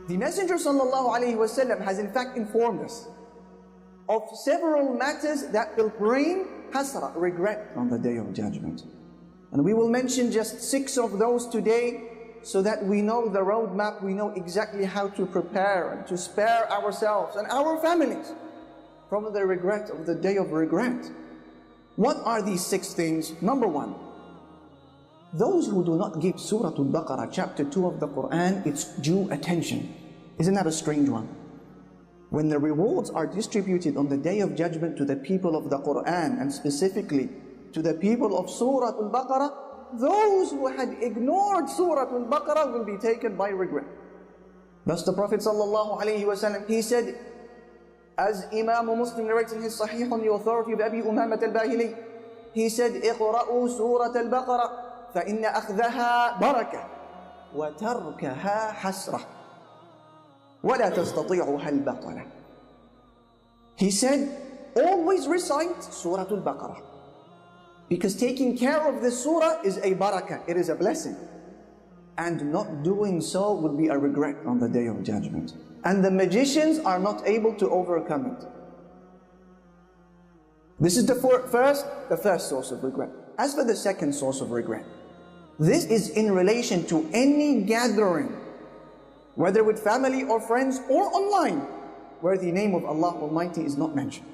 The Messenger ﷺ has in fact informed us of several matters that will bring hasra, regret, on the Day of Judgment. And we will mention just 6 of those today, so that we know the roadmap, we know exactly how to prepare and to spare ourselves and our families from the regret of the Day of Regret. What are these 6 things? Number 1, those who do not give Surah Al-Baqarah, chapter 2 of the Quran, its due attention. Isn't that a strange one? When the rewards are distributed on the Day of Judgment to the people of the Quran, and specifically to the people of Surah Al-Baqarah, those who had ignored Surah Al-Baqarah will be taken by regret. Thus the Prophet ﷺ, he said, as Imam Muslim narrates in his Sahih on the authority of Abi Umamat al-Bahili, he said, اقرأوا سورة البقرة فإن أخذها بركة وتركها حسرة ولا تستطيعها البطلة. He said, always recite Surah Al-Baqarah, because taking care of this surah is a barakah, it is a blessing. And not doing so will be a regret on the Day of Judgment. And the magicians are not able to overcome it. This is the first source of regret. As for the second source of regret, this is in relation to any gathering, whether with family or friends or online, where the name of Allah Almighty is not mentioned.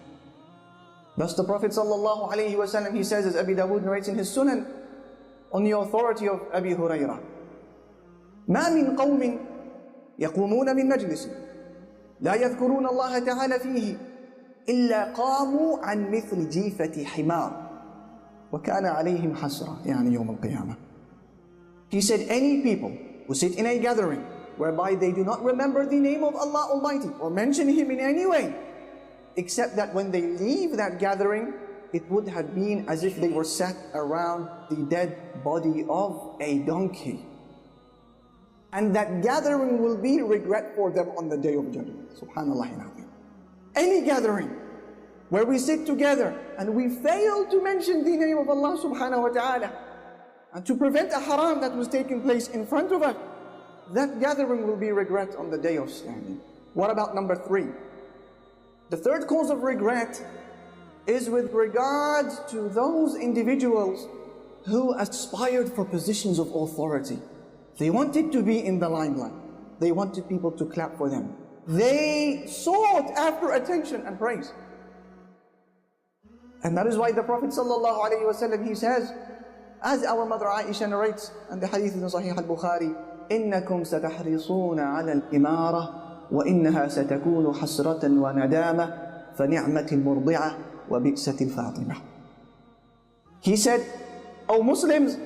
Thus the Prophet ﷺ, he says, as Abi Dawood narrates in his Sunan, on the authority of Abi Hurairah, ما من قوم يقومون من مجلس لا يذكرون الله تعالى فيه إلا قاموا عن مثل جيفة حمار وكان عليهم حسرة يعني يوم القيامة. He said, any people who sit in a gathering whereby they do not remember the name of Allah Almighty or mention Him in any way, except that when they leave that gathering, it would have been as if they were sat around the dead body of a donkey. And that gathering will be regret for them on the Day of Judgment. Subhanallah. Any gathering where we sit together and we fail to mention the name of Allah subhanahu wa ta'ala, and to prevent a haram that was taking place in front of us, that gathering will be regret on the Day of Standing. What about number 3? The third cause of regret is with regards to those individuals who aspired for positions of authority. They wanted to be in the limelight. They wanted people to clap for them. They sought after attention and praise. And that is why the Prophet ﷺ, he says, as our mother Aisha narrates, and the hadith in Sahih al-Bukhari, إِنَّكُمْ سَتَحْرِصُونَ عَلَى الْإِمَارَةِ وَإِنَّهَا سَتَكُونُ حَسْرَةً وَنَدَامَةً فَنِعْمَةِ الْمُرْضِعَةِ وَبِئْسَةِ الْفَاطِمَةِ. He said, O Muslims,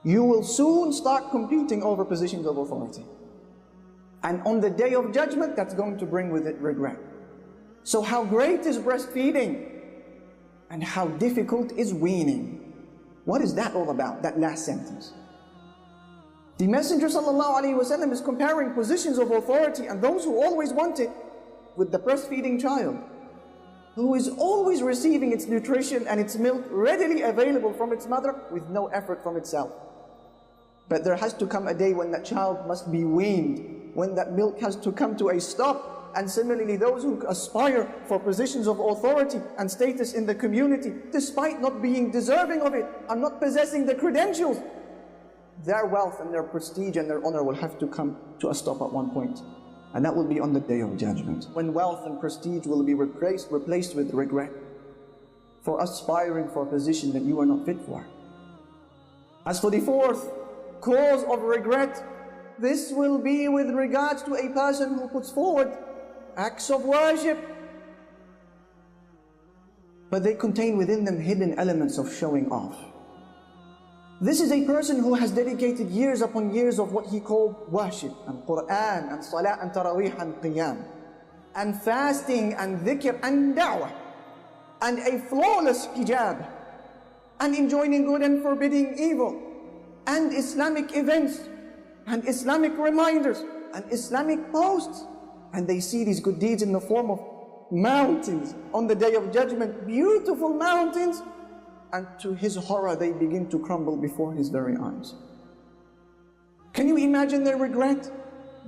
you will soon start competing over positions of authority. And on the Day of Judgment, that's going to bring with it regret. So how great is breastfeeding? And how difficult is weaning? What is that all about, that last sentence? The Messenger ﷺ is comparing positions of authority and those who always want it with the breastfeeding child, who is always receiving its nutrition and its milk readily available from its mother with no effort from itself. But there has to come a day when that child must be weaned, when that milk has to come to a stop. And similarly, those who aspire for positions of authority and status in the community, despite not being deserving of it and not possessing the credentials, their wealth and their prestige and their honor will have to come to a stop at one point. And that will be on the Day of Judgment, when wealth and prestige will be replaced with regret for aspiring for a position that you are not fit for. As for the fourth cause of regret, this will be with regards to a person who puts forward acts of worship, but they contain within them hidden elements of showing off. This is a person who has dedicated years upon years of what he called worship, and Quran, and Salah, and Taraweeh, and Qiyam, and fasting, and dhikr, and da'wah, and a flawless hijab, and enjoining good and forbidding evil, and Islamic events, and Islamic reminders, and Islamic posts. And they see these good deeds in the form of mountains on the Day of Judgment, beautiful mountains, and to his horror they begin to crumble before his very eyes. Can you imagine their regret?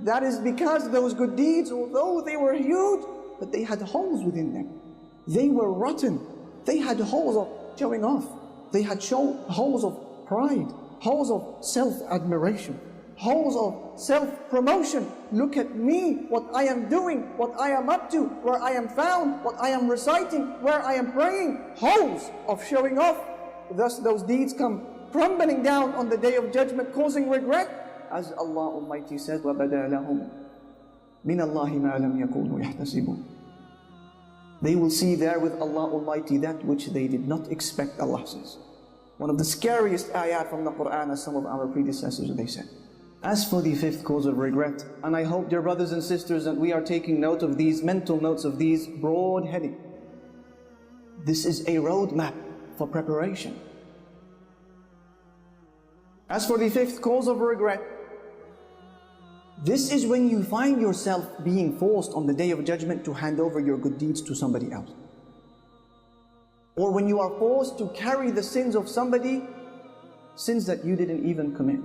That is because those good deeds, although they were huge, but they had holes within them. They were rotten. They had holes of showing off. They had holes of pride, holes of self-admiration, holes of self-promotion. Look at me, what I am doing, what I am up to, where I am found, what I am reciting, where I am praying. Holes of showing off. Thus those deeds come crumbling down on the Day of Judgment, causing regret. As Allah Almighty says, وَبَدَى لَهُمْ مِنَ اللَّهِ مَا لَمْ يَكُونُوا يَحْتَسِبُونَ. They will see there with Allah Almighty that which they did not expect, Allah says. One of the scariest ayat from the Quran, as some of our predecessors, they said. As for the fifth cause of regret, and I hope, dear brothers and sisters, that we are taking note of these, mental notes of these broad heading. This is a roadmap for preparation. As for the fifth cause of regret, this is when you find yourself being forced on the Day of Judgment to hand over your good deeds to somebody else. Or when you are forced to carry the sins of somebody, sins that you didn't even commit.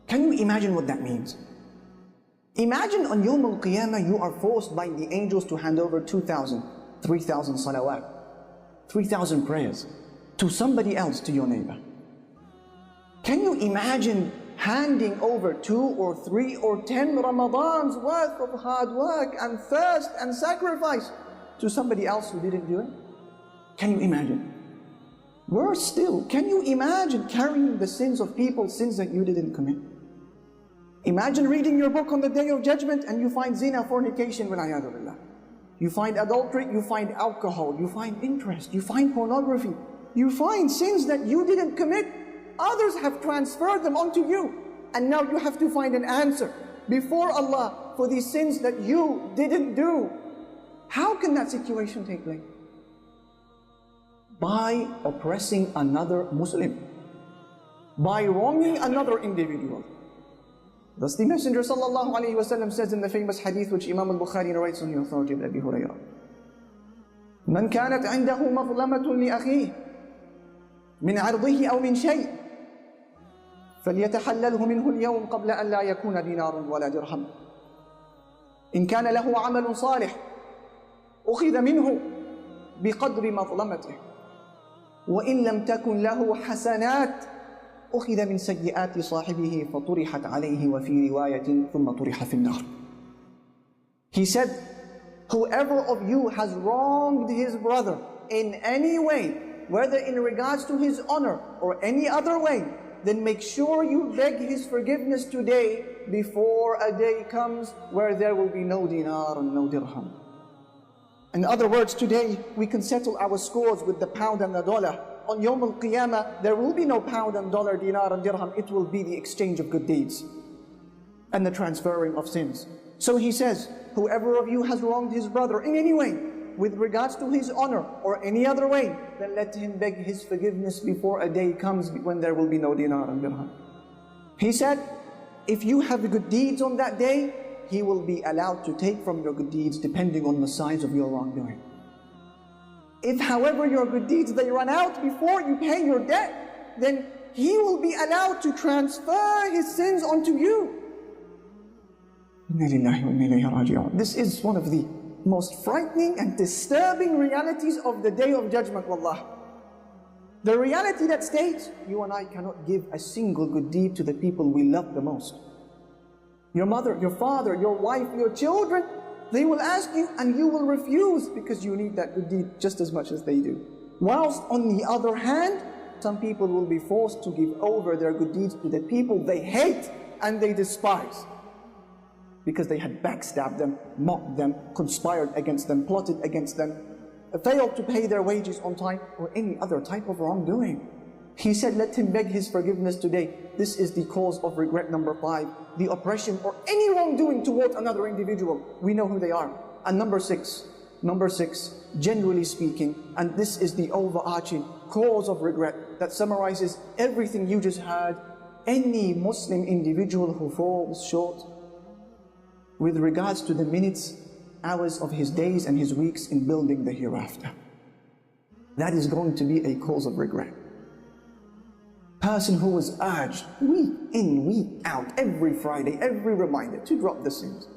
Can you imagine what that means? Imagine on Yawm al-Qiyamah you are forced by the angels to hand over 2,000, 3,000 salawat, 3,000 prayers to somebody else, to your neighbor. Can you imagine handing over 2 or 3 or 10 Ramadans worth of hard work and thirst and sacrifice to somebody else who didn't do it? Can you imagine? Worse still, can you imagine carrying the sins of people, sins that you didn't commit? Imagine reading your book on the Day of Judgment and you find zina, fornication, وَالْعِيَاذُ بِاللَّهِ. You find adultery, you find alcohol, you find interest, you find pornography, you find sins that you didn't commit. Others have transferred them onto you. And now you have to find an answer before Allah for these sins that you didn't do. How can that situation take place? By oppressing another Muslim, by wronging another individual. Thus the Messenger sallallahu alaihi wasallam says in the famous hadith which Imam al-Bukhari narrates on the authority of Abi Hurairah, من كانت عنده مظلمة لأخيه من عرضه أو من شيء فليتحلله منه اليوم قبل أن لا يكون دينار ولا درهم. إن كان له عمل صالح أخذ منه بقدر مظلمته وإن لم تكن له حسنات أخذ من سيئات صاحبه فطرحت عليه وفي رواية ثم طرح في النار. He said, whoever of you has wronged his brother in any way, whether in regards to his honor or any other way, then make sure you beg his forgiveness today before a day comes where there will be no dinar and no dirham. In other words, today we can settle our scores with the pound and the dollar. On Yawm al-Qiyamah, there will be no pound and dollar, dinar and dirham. It will be the exchange of good deeds and the transferring of sins. So he says, whoever of you has wronged his brother in any way, with regards to his honor or any other way, then let him beg his forgiveness before a day comes when there will be no dinar and dirham. He said, if you have good deeds on that day, he will be allowed to take from your good deeds depending on the size of your wrongdoing. If however your good deeds, they run out before you pay your debt, then he will be allowed to transfer his sins onto you. This is one of the most frightening and disturbing realities of the Day of Judgment, wallah. The reality that states, you and I cannot give a single good deed to the people we love the most. Your mother, your father, your wife, your children, they will ask you and you will refuse because you need that good deed just as much as they do. Whilst on the other hand, some people will be forced to give over their good deeds to the people they hate and they despise, because they had backstabbed them, mocked them, conspired against them, plotted against them, failed to pay their wages on time, or any other type of wrongdoing. He said, let him beg his forgiveness today. This is the cause of regret number 5, the oppression or any wrongdoing towards another individual. We know who they are. And number six, generally speaking, and this is the overarching cause of regret that summarizes everything you just heard, any Muslim individual who falls short with regards to the minutes, hours of his days and his weeks in building the hereafter. That is going to be a cause of regret. person who was urged week in, week out, every Friday, every reminder to drop the sins,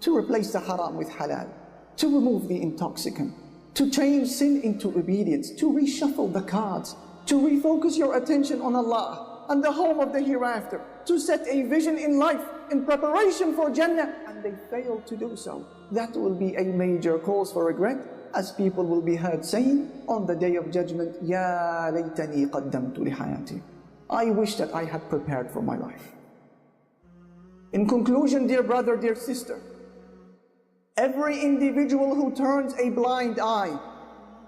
to replace the haram with halal, to remove the intoxicant, to change sin into obedience, to reshuffle the cards, to refocus your attention on Allah and the home of the hereafter, to set a vision in life in preparation for Jannah, and they failed to do so. That will be a major cause for regret, as people will be heard saying on the Day of Judgment, Ya laytani qaddamtu li hayati. I wish that I had prepared for my life. In conclusion, dear brother, dear sister, every individual who turns a blind eye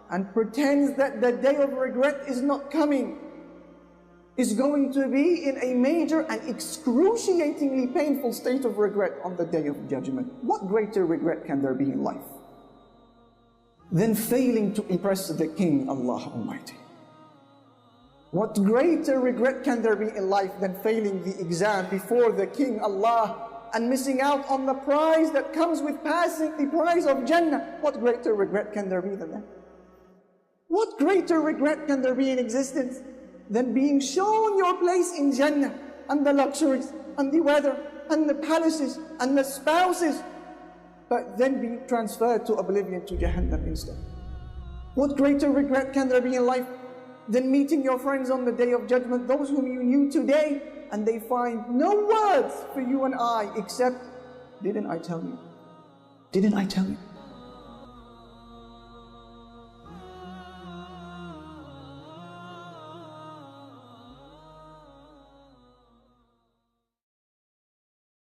and pretends that the day of regret is not coming is going to be in a major and excruciatingly painful state of regret on the Day of Judgment. What greater regret can there be in life than failing to impress the King, Allah Almighty? What greater regret can there be in life than failing the exam before the King, Allah, and missing out on the prize that comes with passing the prize of Jannah? What greater regret can there be than that? What greater regret can there be in existence than being shown your place in Jannah and the luxuries and the weather and the palaces and the spouses, but then being transferred to oblivion, to Jahannam instead? What greater regret can there be in life than meeting your friends on the Day of Judgment, those whom you knew today, and they find no words for you and I except, didn't I tell you? Didn't I tell you?